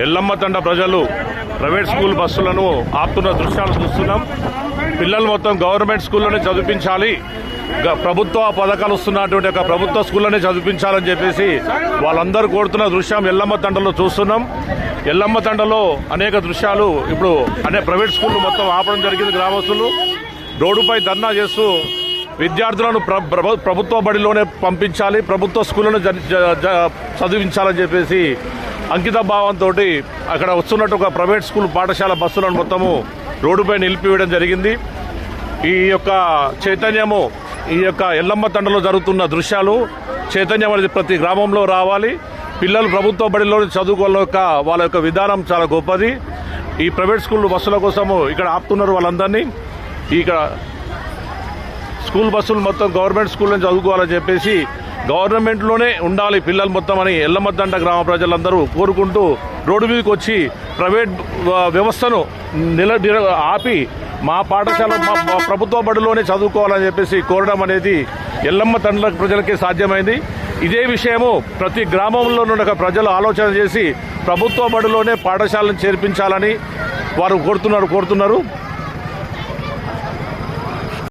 ఎల్లమ్మ తండ ప్రజలు private school బస్సులను ఆపుతున్న దృశ్యాలు చూస్తున్నాం. పిల్లలు మొత్తం గవర్నమెంట్ స్కూల్లోనే చదివించాలి, ప్రభుత్వ పథకాలు వస్తున్నటువంటి ఒక ప్రభుత్వ స్కూల్లోనే చదివించాలని చెప్పేసి వాళ్ళందరూ కోరుతున్న దృశ్యం ఎల్లమ్మ తండలో చూస్తున్నాం. ఎల్లమ్మ తండలో అనేక దృశ్యాలు ఇప్పుడు ప్రైవేట్ స్కూళ్ళు మొత్తం ఆపడం జరిగింది. గ్రామస్తులు రోడ్డుపై ధర్నా చేస్తూ విద్యార్థులను ప్రభుత్వ బడిలోనే పంపించాలి, ప్రభుత్వ స్కూళ్ళను చదివించాలని చెప్పేసి అంకిత భావంతో అక్కడ వస్తున్నట్టు ఒక ప్రైవేట్ స్కూల్ పాఠశాల బస్సులను మొత్తము రోడ్డుపై నిలిపివేయడం జరిగింది. ఈ యొక్క చైతన్యము, ఈ యొక్క ఎల్లమ్మ తండలో జరుగుతున్న దృశ్యాలు చైతన్యం అనేది ప్రతి గ్రామంలో రావాలి. పిల్లలు ప్రభుత్వ బడిలో చదువుకోవాల వాళ్ళ యొక్క విధానం చాలా గొప్పది. ఈ ప్రైవేట్ స్కూల్ బస్సుల కోసము ఇక్కడ ఆపుతున్నారు వాళ్ళందరినీ. ఇక్కడ స్కూల్ బస్సులు మొత్తం గవర్నమెంట్ స్కూల్లో చదువుకోవాలని చెప్పేసి గవర్నమెంట్లోనే ఉండాలి పిల్లలు మొత్తం అని ఎల్లమ్మతండ గ్రామ ప్రజలందరూ కోరుకుంటూ రోడ్డు మీదకి వచ్చి ప్రైవేట్ వ్యవస్థను ఆపి మా పాఠశాల మా ప్రభుత్వ బడిలోనే చదువుకోవాలని చెప్పేసి కోరడం అనేది ఎల్లమ్మ తండ్ల ప్రజలకే సాధ్యమైంది. ఇదే విషయము ప్రతి గ్రామంలో ఉన్న ప్రజలు ఆలోచన చేసి ప్రభుత్వ బడిలోనే పాఠశాలను చేర్పించాలని వారు కోరుతున్నారు.